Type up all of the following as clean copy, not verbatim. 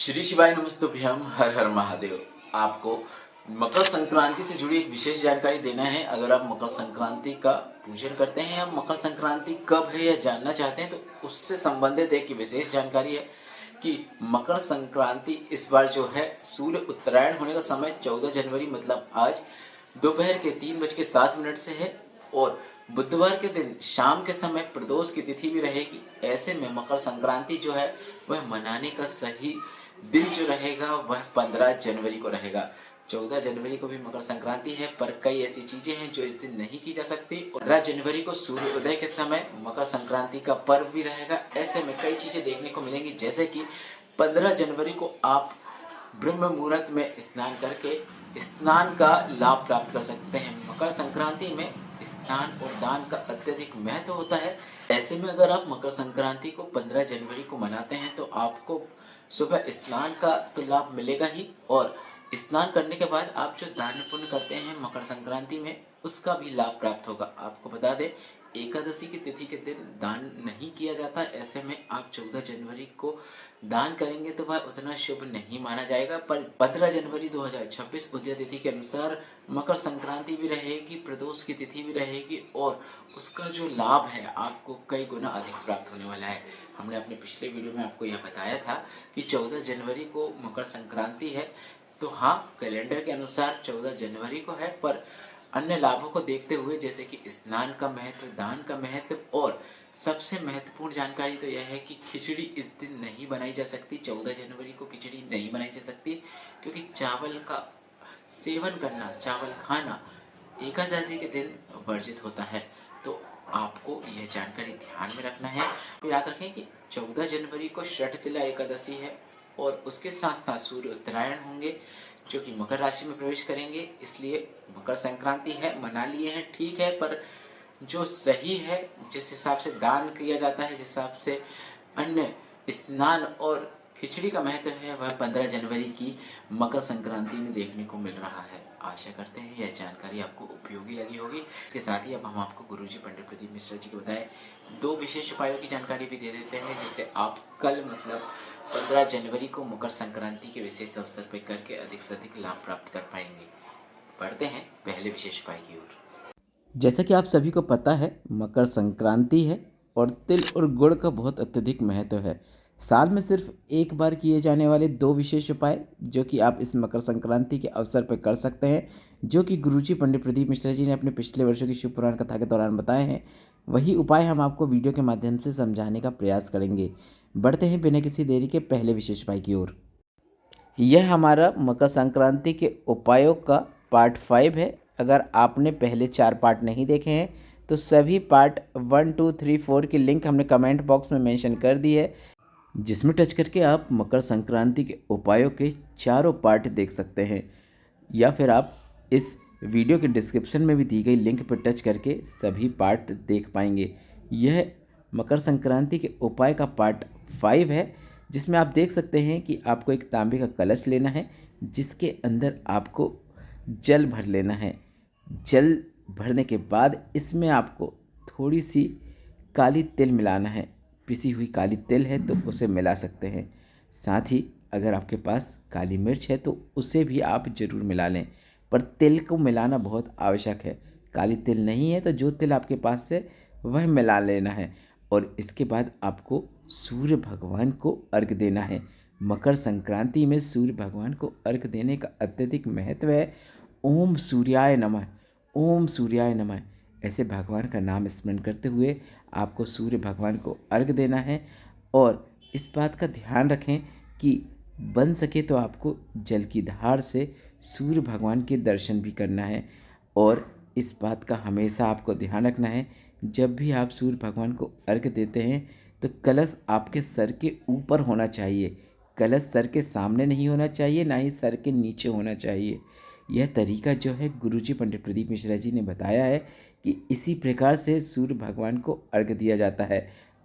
श्री शिवाय नमस्तुभ्यम, हर हर महादेव। आपको मकर संक्रांति से जुड़ी एक विशेष जानकारी देना है। अगर आप मकर संक्रांति का पूजन करते हैं या मकर संक्रांति कब है या जानना चाहते हैं तो उससे संबंधित एक विशेष जानकारी है कि मकर संक्रांति इस बार जो है सूर्य उत्तरायण होने का समय 14 जनवरी मतलब आज दोपहर के 3:07 से है और बुधवार के दिन शाम के समय प्रदोष की तिथि भी रहेगी। ऐसे में मकर संक्रांति जो है वह मनाने का सही दिन जो रहेगा वह 15 जनवरी को रहेगा। 14 जनवरी को भी मकर संक्रांति है पर कई ऐसी चीजें हैं जो इस दिन नहीं की जा सकती। 15 जनवरी को सूर्य उदय के समय मकर संक्रांति का पर्व भी रहेगा। ऐसे में कई चीजें देखने को मिलेंगी, जैसे कि 15 जनवरी को आप ब्रह्म मुहूर्त में स्नान करके स्नान का लाभ प्राप्त कर सकते हैं। मकर संक्रांति में स्नान और दान का अत्यधिक महत्व होता है। ऐसे में अगर आप मकर संक्रांति को 15 जनवरी को मनाते हैं तो आपको सुबह स्नान का तो लाभ मिलेगा ही, और स्नान करने के बाद आप जो दान पुण्य करते हैं मकर संक्रांति में उसका भी लाभ प्राप्त होगा। आपको बता दें, एकादशी की तिथि के दिन दान नहीं किया जाता। ऐसे में आप 14 जनवरी को दान करेंगे तो वह उतना शुभ नहीं माना जाएगा। पर 15 जनवरी 2026 उदय तिथि के अनुसार मकर संक्रांति भी रहेगी, प्रदोष की तिथि भी रहेगी और उसका जो लाभ है आपको कई गुना अधिक प्राप्त होने वाला है। हमने अपने पिछले वीडियो में आपको यह बताया था कि 14 जनवरी को मकर संक्रांति है, तो हाँ, कैलेंडर के अनुसार 14 जनवरी को है, पर अन्य लाभों को देखते हुए जैसे कि स्नान का महत्व, दान का महत्व और सबसे महत्वपूर्ण जानकारी तो यह है कि खिचड़ी इस दिन नहीं बनाई जा सकती। 14 जनवरी को खिचड़ी नहीं बनाई जा सकती क्योंकि चावल का सेवन करना, चावल खाना एकादशी के दिन वर्जित होता है। तो आपको यह जानकारी ध्यान में रखना है। तो याद रखें कि 14 जनवरी को षठतिला एकादशी है और उसके साथ साथ सूर्य उत्तरायण होंगे जो कि मकर राशि में प्रवेश करेंगे। इसलिए मकर संक्रांति है, मना लिए हैं, ठीक है, पर जो सही है, जिस हिसाब से दान किया जाता है, जिस हिसाब से अन्य स्नान और खिचड़ी का महत्व है, वह 15 जनवरी की मकर संक्रांति में देखने को मिल रहा है। आशा करते हैं यह जानकारी आपको उपयोगी लगी होगी। इसके साथ ही अब हम आपको गुरुजी पंडित प्रदीप मिश्रा जी के बताए 2 विशेष उपायों की जानकारी भी दे देते हैं, जिससे आप कल मतलब 15 जनवरी को मकर संक्रांति के विशेष अवसर पर करके अधिक से अधिक लाभ प्राप्त कर पाएंगे। बढ़ते हैं पहले विशेष उपाय की ओर। जैसा कि आप सभी को पता है, मकर संक्रांति है और तिल और गुड़ का बहुत अत्यधिक महत्व है। साल में सिर्फ एक बार किए जाने वाले 2 विशेष उपाय जो कि आप इस मकर संक्रांति के अवसर पर कर सकते हैं, जो कि गुरुजी पंडित प्रदीप मिश्रा जी ने अपने पिछले वर्षों की शिव पुराण कथा के दौरान बताए हैं, वही उपाय हम आपको वीडियो के माध्यम से समझाने का प्रयास करेंगे। बढ़ते हैं बिना किसी देरी के पहले विशेष उपाय की ओर। यह हमारा मकर संक्रांति के उपायों का पार्ट 5 है। अगर आपने पहले 4 पार्ट नहीं देखे हैं तो सभी पार्ट 1, 2, 3, 4 की लिंक हमने कमेंट बॉक्स में मेंशन कर दी है, जिसमें टच करके आप मकर संक्रांति के उपायों के चारों पार्ट देख सकते हैं, या फिर आप इस वीडियो के डिस्क्रिप्शन में भी दी गई लिंक पर टच करके सभी पार्ट देख पाएंगे। यह मकर संक्रांति के उपाय का पार्ट 5 है, जिसमें आप देख सकते हैं कि आपको एक तांबे का कलश लेना है, जिसके अंदर आपको जल भर लेना है। जल भरने के बाद इसमें आपको थोड़ी सी काली तिल मिलाना है। पिसी हुई काली तिल है तो उसे मिला सकते हैं। साथ ही अगर आपके पास काली मिर्च है तो उसे भी आप ज़रूर मिला लें, पर तिल को मिलाना बहुत आवश्यक है। काली तिल नहीं है तो जो तिल आपके पास है वह मिला लेना है। और इसके बाद आपको सूर्य भगवान को अर्घ देना है। मकर संक्रांति में सूर्य भगवान को अर्घ देने का अत्यधिक महत्व है। ओम सूर्याय नमः, ओम सूर्याय नमः, ऐसे भगवान का नाम स्मरण करते हुए आपको सूर्य भगवान को अर्घ देना है। और इस बात का ध्यान रखें कि बन सके तो आपको जल की धार से सूर्य भगवान के दर्शन भी करना है। और इस बात का हमेशा आपको ध्यान रखना है, जब भी आप सूर्य भगवान को अर्घ देते हैं तो कलश आपके सर के ऊपर होना चाहिए। कलश सर के सामने नहीं होना चाहिए, ना ही सर के नीचे होना चाहिए। यह तरीका जो है गुरुजी पंडित प्रदीप मिश्रा जी ने बताया है कि इसी प्रकार से सूर्य भगवान को अर्घ दिया जाता है।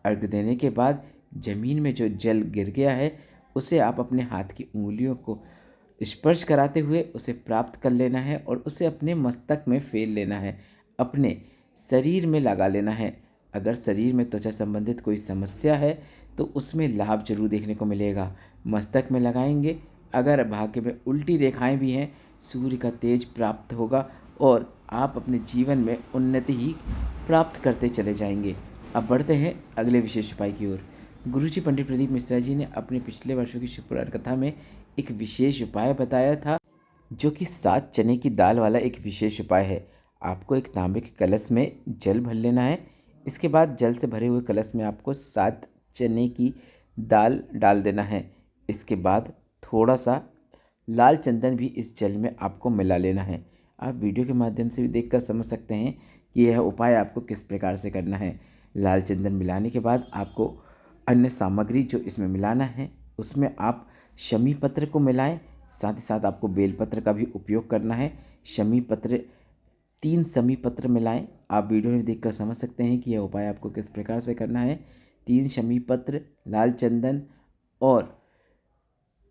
अर्घ देने के बाद ज़मीन में जो जल गिर गया है उसे आप अपने हाथ की उंगलियों को स्पर्श कराते हुए उसे प्राप्त कर लेना है और उसे अपने मस्तक में फेर लेना है, अपने शरीर में लगा लेना है। अगर शरीर में त्वचा संबंधित कोई समस्या है तो उसमें लाभ जरूर देखने को मिलेगा। मस्तक में लगाएंगे। अगर भाग्य में उल्टी रेखाएं भी हैं, सूर्य का तेज प्राप्त होगा और आप अपने जीवन में उन्नति ही प्राप्त करते चले जाएंगे। अब बढ़ते हैं अगले विशेष उपाय की ओर। गुरुजी पंडित प्रदीप मिश्रा जी ने अपने पिछले वर्षों की शिव पुराण कथा में एक विशेष उपाय बताया था, जो कि 7 चने की दाल वाला एक विशेष उपाय है। आपको एक तांबे के कलश में जल भर लेना है। इसके बाद जल से भरे हुए कलश में आपको 7 चने की दाल डाल देना है। इसके बाद थोड़ा सा लाल चंदन भी इस जल में आपको मिला लेना है। आप वीडियो के माध्यम से भी देखकर समझ सकते हैं कि यह उपाय आपको किस प्रकार से करना है। लाल चंदन मिलाने के बाद आपको अन्य सामग्री जो इसमें मिलाना है उसमें आप शमी पत्र को मिलाएं। साथ ही साथ आपको बेलपत्र का भी उपयोग करना है। शमी पत्र 3 शमी पत्र मिलाएं। आप वीडियो में देखकर समझ सकते हैं कि यह उपाय आपको किस प्रकार से करना है। 3 शमी पत्र, लाल चंदन और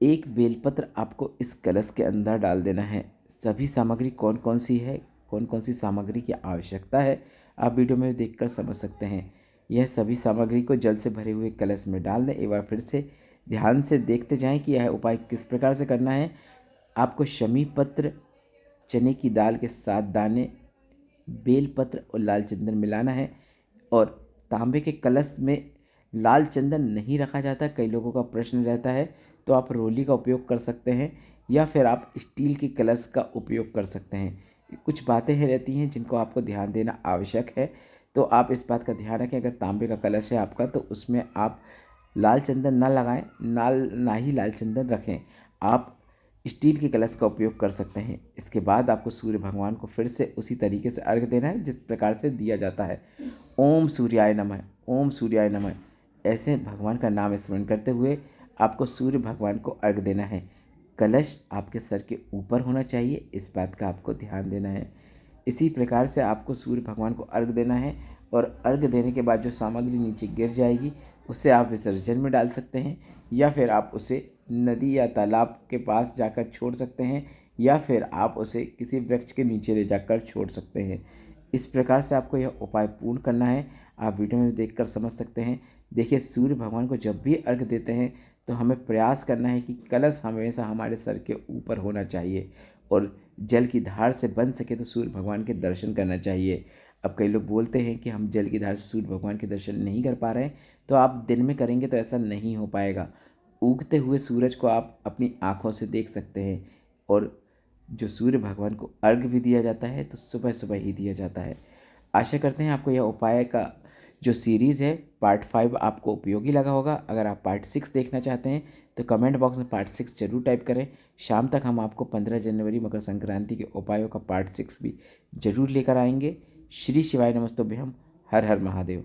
1 बेलपत्र आपको इस कलश के अंदर डाल देना है। सभी सामग्री कौन कौन सी है, कौन कौन सी सामग्री की आवश्यकता है, आप वीडियो में देखकर समझ सकते हैं। यह सभी सामग्री को जल से भरे हुए कलश में डाल दें। एक बार फिर से ध्यान से देखते जाएं कि यह उपाय किस प्रकार से करना है। आपको शमी पत्र, चने की दाल के 7 दाने, बेलपत्र और लाल चंदन मिलाना है। और तांबे के कलश में लाल चंदन नहीं रखा जाता, कई लोगों का प्रश्न रहता है, तो आप रोली का उपयोग कर सकते हैं या फिर आप स्टील के कलश का उपयोग कर सकते हैं। कुछ बातें हैं रहती हैं जिनको आपको ध्यान देना आवश्यक है, तो आप इस बात का ध्यान रखें। अगर तांबे का कलश है आपका तो उसमें आप लाल चंदन ना लगाएं, ना ही लाल चंदन रखें। आप स्टील के कलश का उपयोग कर सकते हैं। इसके बाद आपको सूर्य भगवान को फिर से उसी तरीके से अर्घ देना है जिस प्रकार से दिया जाता है। ओम सूर्याय नमः, ओम सूर्याय नमः, ऐसे भगवान का नाम स्मरण करते हुए आपको सूर्य भगवान को अर्घ देना है। कलश आपके सर के ऊपर होना चाहिए, इस बात का आपको ध्यान देना है। इसी प्रकार से आपको सूर्य भगवान को अर्घ देना है और अर्घ देने के बाद जो सामग्री नीचे गिर जाएगी उसे आप विसर्जन में डाल सकते हैं या फिर आप उसे नदी या तालाब के पास जाकर छोड़ सकते हैं या फिर आप उसे किसी वृक्ष के नीचे ले जाकर छोड़ सकते हैं। इस प्रकार से आपको यह उपाय पूर्ण करना है। आप वीडियो में देखकर समझ सकते हैं। देखिए, सूर्य भगवान को जब भी अर्घ देते हैं तो हमें प्रयास करना है कि कलश हमेशा हमारे सर के ऊपर होना चाहिए और जल की धार से बन सके तो सूर्य भगवान के दर्शन करना चाहिए। अब कई लोग बोलते हैं कि हम जल की धार से सूर्य भगवान के दर्शन नहीं कर पा रहे हैं, तो आप दिन में करेंगे तो ऐसा नहीं हो पाएगा। उगते हुए सूरज को आप अपनी आँखों से देख सकते हैं और जो सूर्य भगवान को अर्घ भी दिया जाता है तो सुबह सुबह ही दिया जाता है। आशा करते हैं आपको यह उपाय का जो सीरीज़ है पार्ट 5 आपको उपयोगी लगा होगा। अगर आप पार्ट 6 देखना चाहते हैं तो कमेंट बॉक्स में पार्ट 6 जरूर टाइप करें। शाम तक हम आपको 15 जनवरी मकर संक्रांति के उपायों का पार्ट 6 भी जरूर लेकर आएंगे। श्री शिवाय नमस्तुभ्यम। हर हर महादेव।